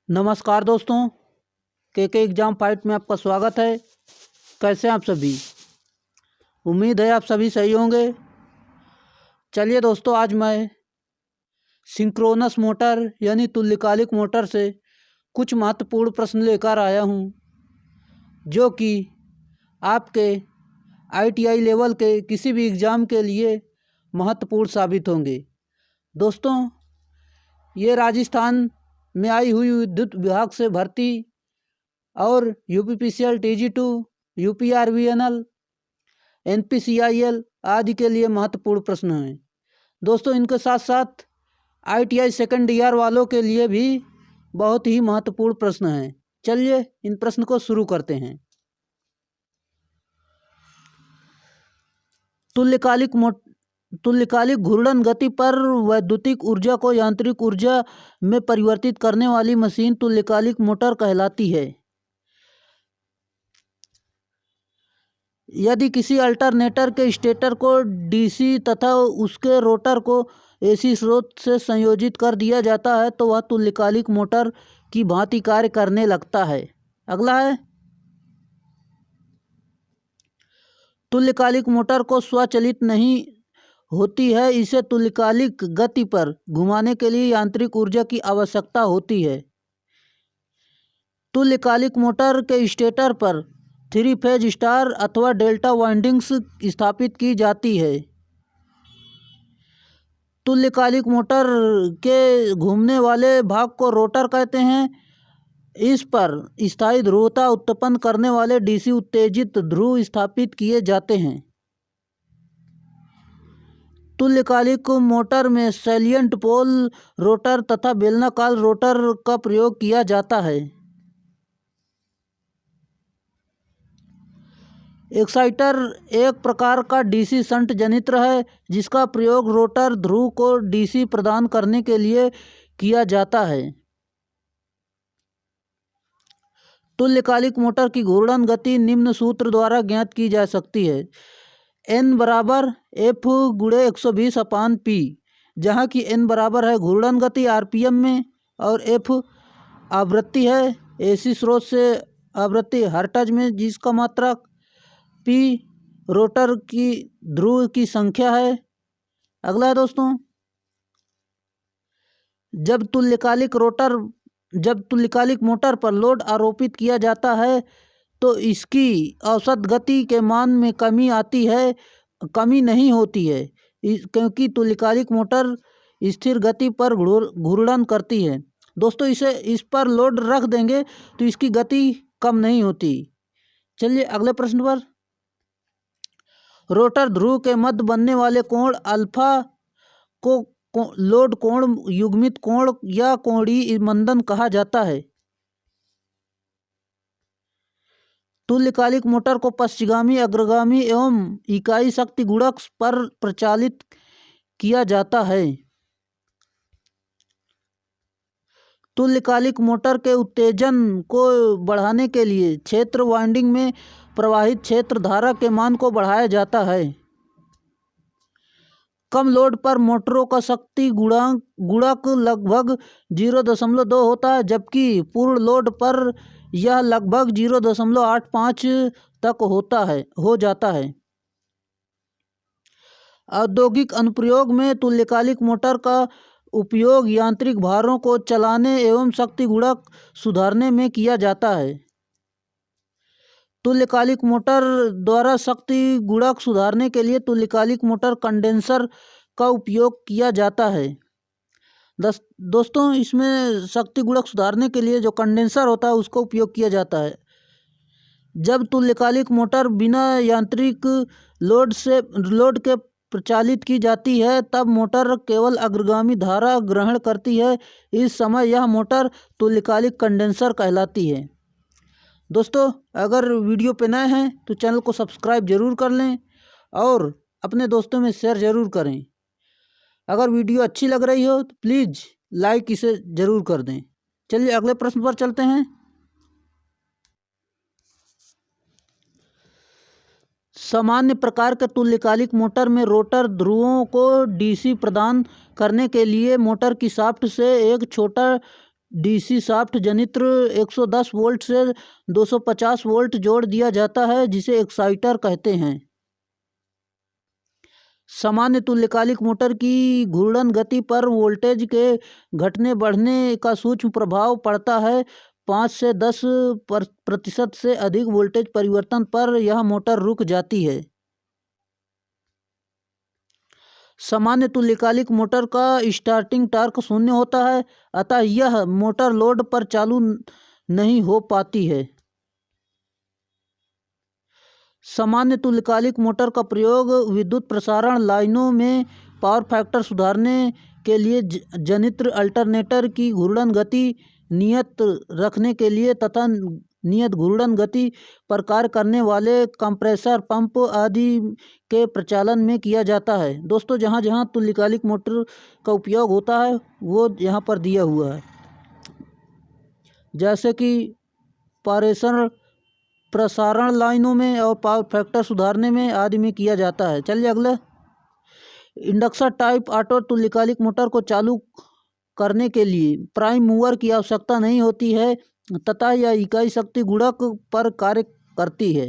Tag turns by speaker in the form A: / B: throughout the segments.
A: नमस्कार दोस्तों, के एग्ज़ाम फाइट में आपका स्वागत है। कैसे हैं आप सभी? उम्मीद है आप सभी सही होंगे। चलिए दोस्तों, आज मैं सिंक्रोनस मोटर यानी तुल्यकालिक मोटर से कुछ महत्वपूर्ण प्रश्न लेकर आया हूं, जो कि आपके ITI लेवल के किसी भी एग्ज़ाम के लिए महत्वपूर्ण साबित होंगे। दोस्तों, ये राजस्थान में आई हुई विद्युत विभाग से भर्ती और UPPCL TG2, UPRVNL, NPCIL आदि के लिए महत्वपूर्ण प्रश्न हैं। दोस्तों, इनके साथ साथ ITI सेकंड ईयर वालों के लिए भी बहुत ही महत्वपूर्ण प्रश्न हैं। चलिए इन प्रश्न को शुरू करते हैं। तुल्यकालिक घूर्णन गति पर वैद्युतिक ऊर्जा को यांत्रिक ऊर्जा में परिवर्तित करने वाली मशीन तुल्यकालिक मोटर कहलाती है। यदि किसी अल्टरनेटर के स्टेटर को DC तथा उसके रोटर को AC स्रोत से संयोजित कर दिया जाता है तो वह तुल्यकालिक मोटर की भांति कार्य करने लगता है। अगला है, तुल्यकालिक मोटर को स्वचालित नहीं होती है, इसे तुल्यकालिक गति पर घुमाने के लिए यांत्रिक ऊर्जा की आवश्यकता होती है। तुल्यकालिक मोटर के स्टेटर पर 3 फेज स्टार अथवा डेल्टा वाइंडिंग्स स्थापित की जाती है। तुल्यकालिक मोटर के घूमने वाले भाग को रोटर कहते हैं। इस पर स्थायी ध्रुवता उत्पन्न करने वाले DC उत्तेजित ध्रुव स्थापित किए जाते हैं। तुल्यकालिक मोटर में सैलिएंट पोल रोटर तथा बेलनाकार रोटर का प्रयोग किया जाता है। एक्साइटर एक प्रकार का DC शंट जनित्र है, जिसका प्रयोग रोटर ध्रुव को DC प्रदान करने के लिए किया जाता है। तुल्यकालिक मोटर की घूर्णन गति निम्न सूत्र द्वारा ज्ञात की जा सकती है। N बराबर F/120/P, जहाँ की N बराबर है घूर्णन गति RPM में और F आवृत्ति है AC स्रोत से आवृत्ति हर्ट्ज में, जिसका मात्रक P रोटर की ध्रुव की संख्या है। अगला है दोस्तों, जब तुल्यकालिक मोटर पर लोड आरोपित किया जाता है तो इसकी औसत गति के मान में कमी नहीं होती है, क्योंकि तुल्यकालिक मोटर स्थिर गति पर घूर्णन करती है। दोस्तों, इस पर लोड रख देंगे तो इसकी गति कम नहीं होती। चलिए अगले प्रश्न पर, रोटर ध्रुव के मध्य बनने वाले कोण अल्फा को लोड कोण, युग्मित कोण या कोणीय मंदन कहा जाता है। तुल्यकालिक मोटर को पश्चगामी, अग्रगामी एवं इकाई शक्ति गुणक पर प्रचालित किया जाता है। तुल्यकालिक मोटर के उत्तेजन को बढ़ाने के लिए क्षेत्र वाइंडिंग में प्रवाहित क्षेत्र धारा के मान को बढ़ाया जाता है। कम लोड पर मोटरों का शक्ति गुणक लगभग 0.2 होता है, जबकि पूर्ण लोड पर यह लगभग 0.85 तक हो जाता है। औद्योगिक अनुप्रयोग में तुल्यकालिक मोटर का उपयोग यांत्रिक भारों को चलाने एवं शक्ति गुणक सुधारने में किया जाता है। तुल्यकालिक मोटर द्वारा शक्ति गुणक सुधारने के लिए तुल्यकालिक मोटर कंडेंसर का उपयोग किया जाता है। दोस्तों, इसमें शक्ति गुणक सुधारने के लिए जो कंडेंसर होता है उसका उपयोग किया जाता है। जब तुल्यकालिक मोटर बिना यांत्रिक लोड के प्रचालित की जाती है तब मोटर केवल अग्रगामी धारा ग्रहण करती है। इस समय यह मोटर तुल्यकालिक कंडेंसर कहलाती है। दोस्तों, अगर वीडियो पे नए हैं तो चैनल को सब्सक्राइब जरूर कर लें और अपने दोस्तों में शेयर ज़रूर करें। अगर वीडियो अच्छी लग रही हो तो प्लीज़ लाइक इसे ज़रूर कर दें। चलिए अगले प्रश्न पर चलते हैं। सामान्य प्रकार के तुल्यकालिक मोटर में रोटर ध्रुवों को DC प्रदान करने के लिए मोटर की शाफ्ट से एक छोटा डीसी शाफ्ट जनित्र 110 वोल्ट से 250 वोल्ट जोड़ दिया जाता है, जिसे एक्साइटर कहते हैं। सामान्य तुल्यकालिक मोटर की घूर्णन गति पर वोल्टेज के घटने बढ़ने का सूक्ष्म प्रभाव पड़ता है। 5 से 10% से अधिक वोल्टेज परिवर्तन पर यह मोटर रुक जाती है। सामान्य तुल्यकालिक मोटर का स्टार्टिंग टॉर्क 0 होता है, अतः यह मोटर लोड पर चालू नहीं हो पाती है। सामान्य तुल्यकालिक मोटर का प्रयोग विद्युत प्रसारण लाइनों में पावर फैक्टर सुधारने के लिए, जनित्र अल्टरनेटर की घूर्णन गति नियत रखने के लिए तथा नियत घूर्णन गति पर कार्य करने वाले कंप्रेसर पंप आदि के प्रचालन में किया जाता है। दोस्तों, जहाँ जहाँ तुल्यकालिक मोटर का उपयोग होता है वो यहाँ पर दिया हुआ है, जैसे कि प्रसारण लाइनों में और पावर फैक्टर सुधारने में आदि में किया जाता है। चलिए अगले, इंडक्शन टाइप ऑटो तुल्यकालिक मोटर को चालू करने के लिए प्राइम मूवर की आवश्यकता नहीं होती है तथा यह इकाई शक्ति गुणक पर कार्य करती है।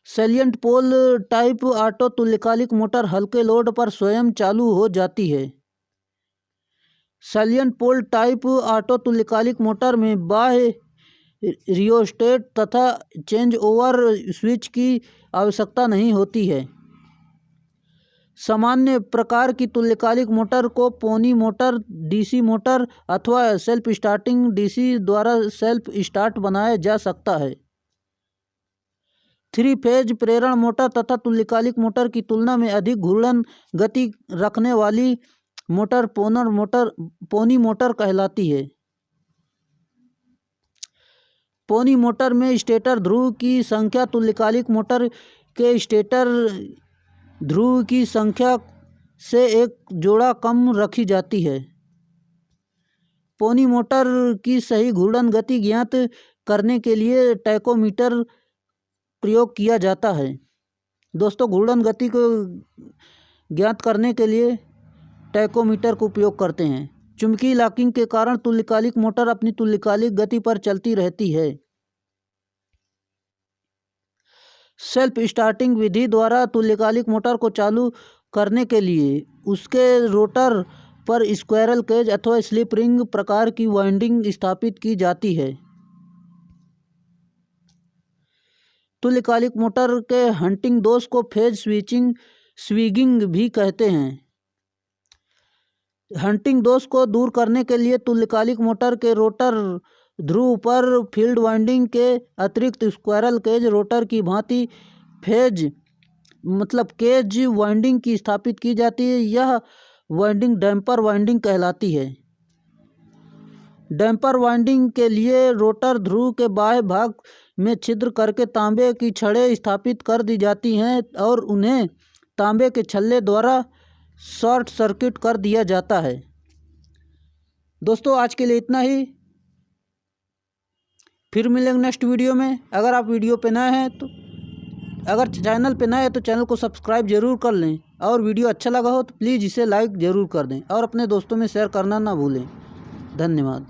A: सैलिएंट पोल टाइप ऑटो तुल्यकालिक मोटर हल्के लोड पर स्वयं चालू हो जाती है। सैलिएंट पोल टाइप ऑटो तुल्यकालिक मोटर में बाह्य रियोस्टेट तथा चेंज ओवर स्विच की आवश्यकता नहीं होती है। सामान्य प्रकार की तुल्यकालिक मोटर को पोनी मोटर, डीसी मोटर अथवा सेल्फ स्टार्टिंग डीसी द्वारा सेल्फ स्टार्ट बनाया जा सकता है। 3 फेज प्रेरण मोटर तथा तुल्यकालिक मोटर की तुलना में अधिक घूर्णन गति रखने वाली मोटर पोनी मोटर कहलाती है। पोनी मोटर में स्टेटर ध्रुव की संख्या तुल्यकालिक मोटर के स्टेटर ध्रुव की संख्या से एक जोड़ा कम रखी जाती है। पोनी मोटर की सही घूर्णन गति ज्ञात करने के लिए टैकोमीटर प्रयोग किया जाता है। दोस्तों, घूर्णन गति को ज्ञात करने के लिए टैकोमीटर का उपयोग करते हैं। चुंबकीय लॉकिंग के कारण तुल्यकालिक मोटर अपनी तुल्यकालिक गति पर चलती रहती है। सेल्फ स्टार्टिंग विधि द्वारा तुल्यकालिक मोटर को चालू करने के लिए उसके रोटर पर स्क्विरल केज अथवा स्लिप रिंग प्रकार की वाइंडिंग स्थापित की जाती है। तुल्यकालिक मोटर के हंटिंग दोष को फेज स्विंगिंग भी कहते हैं। हंटिंग दोष को दूर करने के लिए तुल्यकालिक मोटर के रोटर ध्रुव पर फील्ड वाइंडिंग के अतिरिक्त स्क्विरल केज रोटर की भांति केज वाइंडिंग की स्थापित की जाती है। यह वाइंडिंग डैम्पर वाइंडिंग कहलाती है। डैम्पर वाइंडिंग के लिए रोटर ध्रुव के बाह्य भाग में छिद्र करके तांबे की छड़ें स्थापित कर दी जाती हैं और उन्हें तांबे के छल्ले द्वारा शॉर्ट सर्किट कर दिया जाता है। दोस्तों, आज के लिए इतना ही, फिर मिलेंगे नेक्स्ट वीडियो में। अगर आप वीडियो पे नए हैं तो चैनल पे नए हैं तो चैनल को सब्सक्राइब जरूर कर लें, और वीडियो अच्छा लगा हो तो प्लीज़ इसे लाइक ज़रूर कर दें और अपने दोस्तों में शेयर करना ना भूलें। धन्यवाद।